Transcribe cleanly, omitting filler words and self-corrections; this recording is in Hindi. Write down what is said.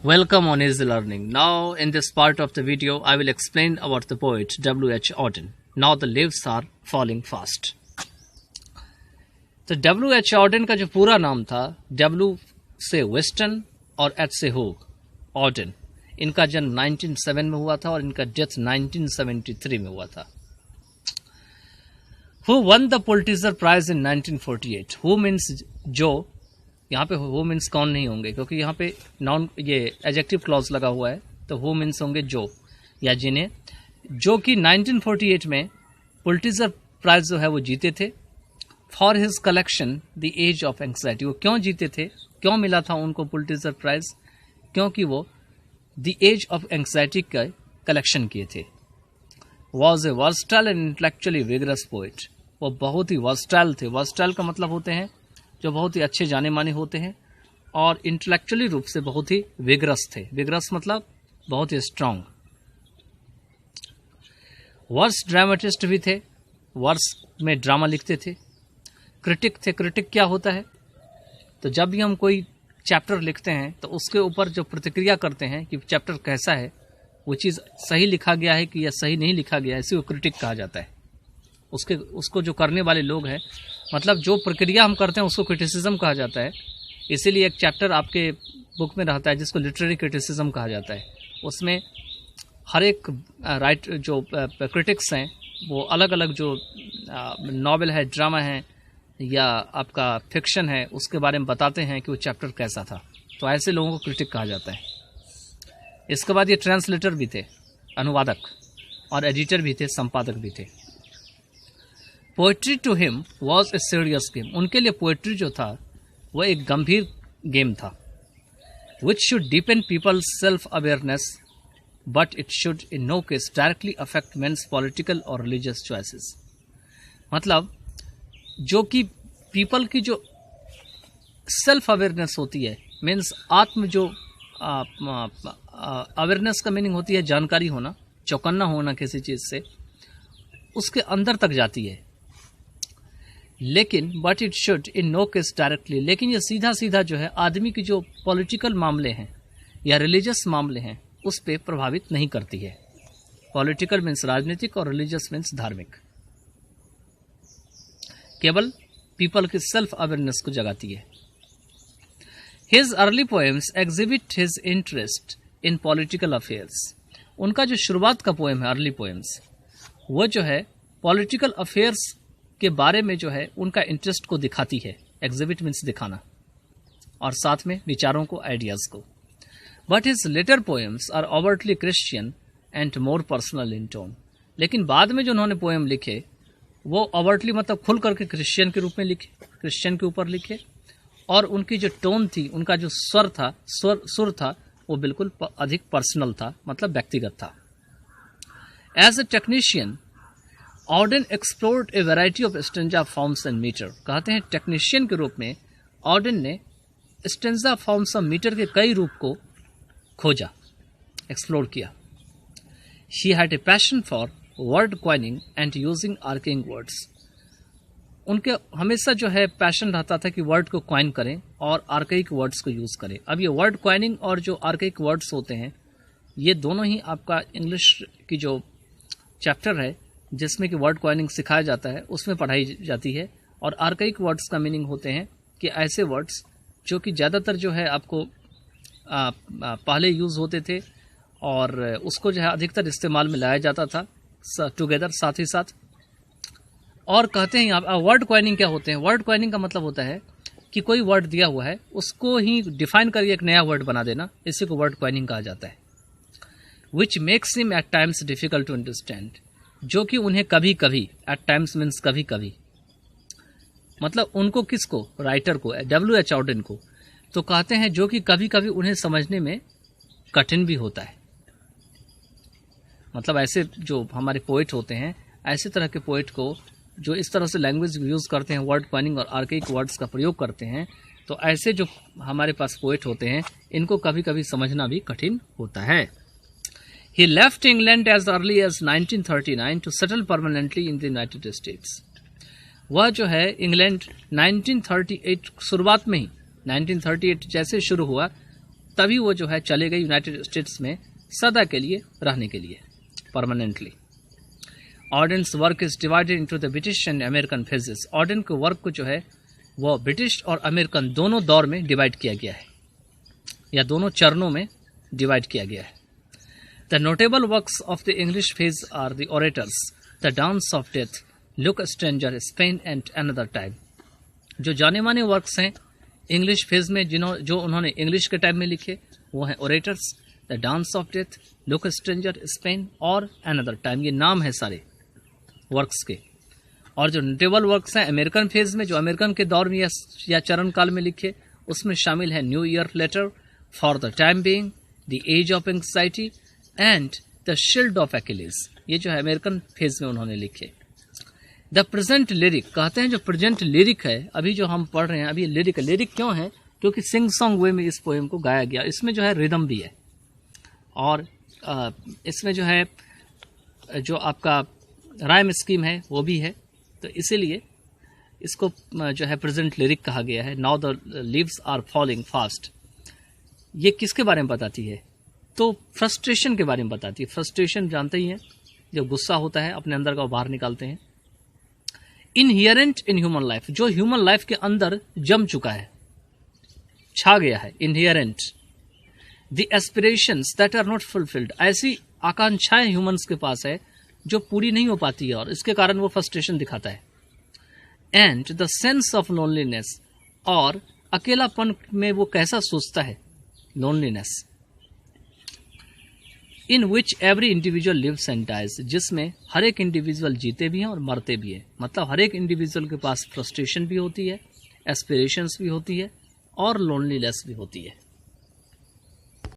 Welcome on Easy Learning. Now in this part of the video I will explain about the poet W.H. Auden. Now the leaves are falling fast. तो W.H. Auden का जो पूरा नाम था, W से वेस्टर्न और H से होग, ऑडेन. इनका जन्म 1907 में हुआ था और इनका डेथ 1973 में हुआ था. Who won the Pulitzer Prize in 1948? Who means जो, यहाँ पे who means कौन नहीं होंगे क्योंकि यहाँ पे नाउन ये एडजेक्टिव क्लॉज लगा हुआ है, तो who means होंगे जो या जिन्हें, जो कि 1948 में पुलिट्जर प्राइज जो है वो जीते थे for his collection the age of anxiety. वो क्यों जीते थे, क्यों मिला था उनको पुलिट्जर प्राइज? क्योंकि वो द एज ऑफ एंग्जाइटी का कलेक्शन किए थे. Was a versatile and intellectually vigorous poet. वो बहुत ही वर्सटाइल थे. वर्सटाइल का मतलब होते हैं जो बहुत ही अच्छे जाने माने होते हैं, और इंटेलेक्चुअली रूप से बहुत ही विगरस थे. विगरस मतलब बहुत ही स्ट्रांग. वर्स ड्रामेटिस्ट भी थे, वर्स में ड्रामा लिखते थे. क्रिटिक थे. क्रिटिक क्या होता है? तो जब भी हम कोई चैप्टर लिखते हैं तो उसके ऊपर जो प्रतिक्रिया करते हैं कि चैप्टर कैसा है, वो चीज़ सही लिखा गया है कि या सही नहीं लिखा गया है, इसी को क्रिटिक कहा जाता है. उसको जो करने वाले लोग हैं, मतलब जो प्रक्रिया हम करते हैं उसको क्रिटिसिज्म कहा जाता है. इसीलिए एक चैप्टर आपके बुक में रहता है जिसको लिटरेरी क्रिटिसिज्म कहा जाता है. उसमें हर एक जो क्रिटिक्स हैं वो अलग अलग जो नॉवेल है, ड्रामा है या आपका फिक्शन है, उसके बारे में बताते हैं कि वो चैप्टर कैसा था. तो ऐसे लोगों को क्रिटिक कहा जाता है. इसके बाद ये ट्रांसलेटर भी थे, अनुवादक, और एडिटर भी थे, संपादक भी थे. Poetry to him was a serious game. उनके लिए पोएट्री जो था वह एक गंभीर गेम था. Which should deepen people's self awareness but it should in no case directly affect men's political और रिलीजियस चॉइसेस. मतलब जो कि पीपल की जो सेल्फ अवेयरनेस होती है, मीन्स आत्म जो अवेयरनेस का मीनिंग होती है जानकारी होना, चौकन्ना होना किसी चीज़ से, उसके अंदर तक जाती है. लेकिन but it should in no case directly, लेकिन ये सीधा सीधा जो है आदमी की जो पॉलिटिकल मामले हैं या रिलीजियस मामले हैं उस पर प्रभावित नहीं करती है. पॉलिटिकल मीन्स राजनीतिक और रिलीजियस मीन्स धार्मिक. केवल पीपल की सेल्फ अवेयरनेस को जगाती है. His early poems exhibit his interest in political affairs. उनका जो शुरुआत का पोएम है, अर्ली पोएम्स, वो जो है पॉलिटिकल अफेयर्स के बारे में जो है उनका इंटरेस्ट को दिखाती है. एग्जिबिट मीन्स दिखाना, और साथ में विचारों को, आइडियाज को. But his later poems are overtly Christian and more personal in tone. लेकिन बाद में जो उन्होंने पोएम लिखे वो ओवरटली मतलब खुल करके क्रिश्चियन के रूप में लिखे, क्रिश्चियन के ऊपर लिखे, और उनकी जो टोन थी, उनका जो स्वर था, सुर था, वो बिल्कुल अधिक पर्सनल था, मतलब व्यक्तिगत था. As a technician Auden explored a variety of stanza forms and metre. कहते हैं टेक्नीशियन के रूप में ऑडेन ने स्टेंजा फॉर्म्स और मीटर के कई रूप को खोजा, एक्सप्लोर किया. She had a passion for word coining and using archaic words. उनके हमेशा जो है पैशन रहता था कि वर्ड को क्वाइन करें और आर्केइक वर्ड्स को यूज़ करें. अब ये वर्ड क्वाइनिंग और जो आर्केइक वर्ड्स होते हैं, ये दोनों ही आपका इंग्लिश की जो चैप्टर है जिसमें कि वर्ड क्वाइनिंग सिखाया जाता है उसमें पढ़ाई जाती है. और आर्केइक वर्ड्स का मीनिंग होते हैं कि ऐसे वर्ड्स जो कि ज़्यादातर जो है आपको पहले यूज़ होते थे और उसको जो है अधिकतर इस्तेमाल में लाया जाता था टुगेदर, साथ ही साथ. और कहते हैं यहाँ वर्ड क्वाइनिंग क्या होते हैं? वर्ड क्वाइनिंग का मतलब होता है कि कोई वर्ड दिया हुआ है उसको ही डिफाइन करके एक नया वर्ड बना देना, इसी को वर्ड क्वाइनिंग कहा जाता है. Which makes him at times difficult to understand. जो कि उन्हें कभी कभी, एट टाइम्स मीन्स कभी कभी, मतलब उनको किसको? राइटर को, W.H. ऑडेन को. तो कहते हैं जो कि कभी कभी उन्हें समझने में कठिन भी होता है. मतलब ऐसे जो हमारे पोइट होते हैं, ऐसे तरह के पोइट को जो इस तरह से लैंग्वेज यूज़ करते हैं, वर्ड क्वाइनिंग और आर्केइक वर्ड्स का प्रयोग करते हैं, तो ऐसे जो हमारे पास पोइट होते हैं इनको कभी कभी समझना भी कठिन होता है. He left England as early as 1939 to settle permanently in the United States. वह जो है इंग्लैंड 1938 शुरुआत में ही, 1938 जैसे शुरू हुआ तभी वो जो है चले गए यूनाइटेड स्टेट्स में सदा के लिए रहने के लिए, permanently. Auden's work is divided into the British and American phases. Auden के वर्क को जो है वो ब्रिटिश और अमेरिकन दोनों दौर में डिवाइड किया गया है, या दोनों चरणों में डिवाइड किया गया है। The notable works of the English phase are the Orators, the Dance of Death, Look Stranger, Spain and Another Time. जो जाने माने वर्क्स हैं इंग्लिश फेज में जो उन्होंने इंग्लिश के टाइम में लिखे वो हैं orators, the Dance of Death, Look Stranger, Spain और अनदर टाइम। ये नाम है सारे वर्क्स के। और जो नोटेबल वर्क्स हैं अमेरिकन फेज में, जो अमेरिकन के दौर में या चरण काल में लिखे, उसमें शामिल है new year letter, for the time being, the age of anxiety and the shield of Achilles. ये जो है अमेरिकन फेज में उन्होंने लिखे। द प्रेजेंट लिरिक, कहते हैं जो प्रेजेंट लिरिक है, अभी जो हम पढ़ रहे हैं अभी लिरिक है। लिरिक क्यों है? क्योंकि सिंग सॉन्ग वे में इस पोएम को गाया गया। इसमें जो है रिदम भी है और इसमें जो है जो आपका राइम स्कीम है वो भी है, तो इसीलिए इसको जो है प्रेजेंट लिरिक कहा गया है। Now the leaves are falling fast. ये किसके बारे में बताती है? तो फ्रस्ट्रेशन के बारे में बताती है। फ्रस्ट्रेशन जानते ही हैं, जब गुस्सा होता है अपने अंदर का बाहर निकालते हैं। इनहेरेंट इन ह्यूमन लाइफ, जो ह्यूमन लाइफ के अंदर जम चुका है, छा गया है, inherent. The aspirations that are not fulfilled, ऐसी आकांक्षाएं ह्यूमंस के पास है जो पूरी नहीं हो पाती है और इसके कारण वो फ्रस्ट्रेशन दिखाता है। And the sense of loneliness, और अकेलापन में वो कैसा सोचता है, loneliness. In which every individual lives and dies, जिसमें हर एक इंडिविजुअल जीते भी हैं और मरते भी हैं। मतलब हर एक इंडिविजुअल के पास फ्रस्ट्रेशन भी होती है, एस्पिरेशंस भी होती है और लोनलीनेस भी होती है।